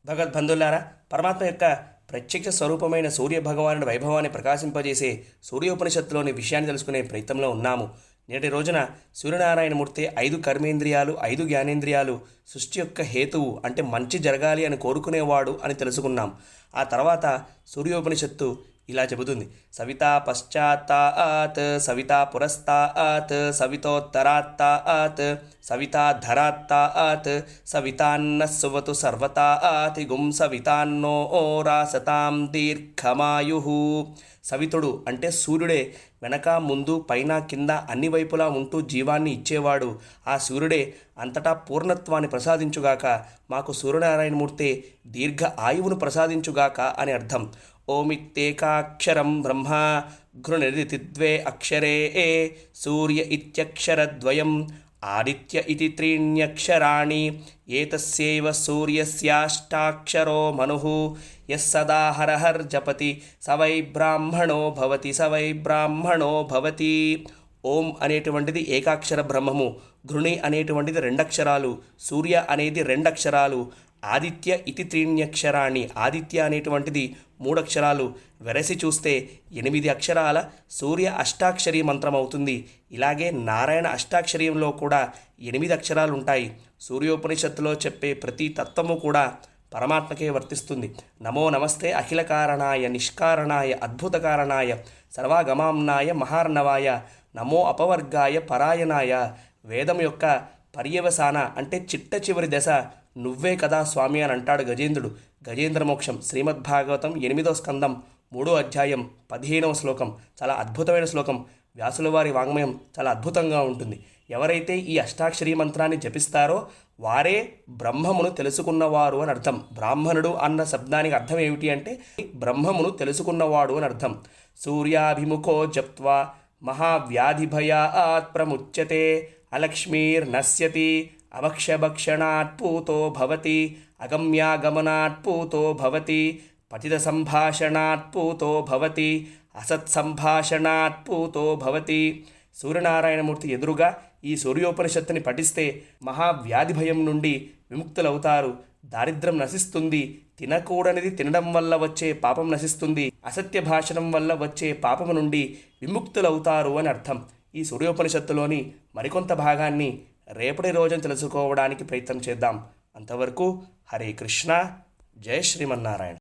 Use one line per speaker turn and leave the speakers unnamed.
భగవద్బంధులారా, పరమాత్మ యొక్క ప్రత్యక్ష స్వరూపమైన సూర్య భగవానుడి వైభవాన్ని ప్రకాశింపజేసే సూర్యోపనిషత్తులోని విషయాన్ని తెలుసుకునే ప్రయత్నంలో ఉన్నాము. నేటి రోజున సూర్యనారాయణమూర్తి 5 కర్మేంద్రియాలు 5 జ్ఞానేంద్రియాలు సృష్టి యొక్క హేతువు, అంటే మంచి జరగాలి అని కోరుకునేవాడు అని తెలుసుకున్నాం. ఆ తర్వాత సూర్యోపనిషత్తు ఇలా చెబుతుంది: సవితా పశ్చాత్తాత్, సవితా పురస్తాత్, సవితోత్తరాత్తాత్, సవితా ధరాత్తాత్, సవితాన్న సువతు సర్వతాతి గుం సవితాన్నో రాసతాం దీర్ఘమాయుః. సవితుడు అంటే సూర్యుడే వెనక ముందు పైన కింద అన్ని వైపులా ఉంటూ జీవాన్ని ఇచ్చేవాడు. ఆ సూర్యుడే అంతటా పూర్ణత్వాన్ని ప్రసాదించుగాక, మాకు సూర్యనారాయణమూర్తే దీర్ఘ ఆయువును ప్రసాదించుగాక అని అర్థం. ఓమిత్యేకాక్షరం బ్రహ్మ ఘృనిరితి 2 అక్షరే సూర్య ఇత్యక్షరద్వయం ఆదిత్య ఇతి 3 ఏతస్యైవ సూర్యస్యాష్టాక్షరో మనుః యస్సదా హరహర్జపతి స వై బ్రాహ్మణో భవతి స వై బ్రాహ్మణో భవతి. ఓం అనేటువంటిది ఏకాక్షర బ్రహ్మము, ఘృణి అనేటువంటిది 2 అక్షరాలు, సూర్య అనేది 2 అక్షరాలు, ఆదిత్య ఇతి 3 ఆదిత్య అనేటువంటిది 3 అక్షరాలు. వెరసి చూస్తే 8 అక్షరాల సూర్య అష్టాక్షరీ మంత్రం అవుతుంది. ఇలాగే నారాయణ అష్టాక్షరీయంలో కూడా 8 అక్షరాలు ఉంటాయి. సూర్యోపనిషత్తులో చెప్పే ప్రతి తత్వము కూడా పరమాత్మకే వర్తిస్తుంది. నమో నమస్తే అఖిల కారణాయ నిష్కారణాయ అద్భుతకారణాయ సర్వాగమాంనాయ మహార్ణవాయ నమో అపవర్గాయ పరాయణాయ. వేదం యొక్క పర్యవసాన అంటే చిట్ట చివరి దశ నువ్వే కదా స్వామి అని అంటాడు గజేంద్రుడు. గజేంద్ర మోక్షం శ్రీమద్భాగవతం 8వ స్కందం 3వ అధ్యాయం 15వ శ్లోకం. చాలా అద్భుతమైన శ్లోకం. వ్యాసుల వారి వాంగ్మయం చాలా అద్భుతంగా ఉంటుంది. ఎవరైతే ఈ అష్టాక్షరీ మంత్రాన్ని జపిస్తారో వారే బ్రహ్మమును తెలుసుకున్నవారు అని అర్థం. బ్రాహ్మణుడు అన్న శబ్దానికి అర్థం ఏమిటి అంటే బ్రహ్మమును తెలుసుకున్నవాడు అని అర్థం. సూర్యాభిముఖో జప్త్వా మహావ్యాధిభయాత్ ప్రముచ్యతే అలక్ష్మీర్నశ్యతి అవక్షభక్షణాత్ పూతో భవతి అగమ్యాగమనాత్ పూతో భవతి పతిత సంభాషణాత్ పూతో భవతి అసత్సంభాషణాత్ పూతో భవతి. సూర్యనారాయణమూర్తి ఎదురుగా ఈ సూర్యోపనిషత్తుని పఠిస్తే మహావ్యాధి భయం నుండి విముక్తులవుతారు. దారిద్ర్యం నశిస్తుంది. తినకూడనిది తినడం వల్ల వచ్చే పాపం నశిస్తుంది. అసత్య భాషణం వల్ల వచ్చే పాపము నుండి విముక్తులవుతారు అని అర్థం. ఈ సూర్యోపనిషత్తులోని మరికొంత భాగాన్ని రేపటి రోజున తెలుసుకోవడానికి ప్రయత్నం చేద్దాం. అంతవరకు హరే కృష్ణ, జయ శ్రీమన్నారాయణ.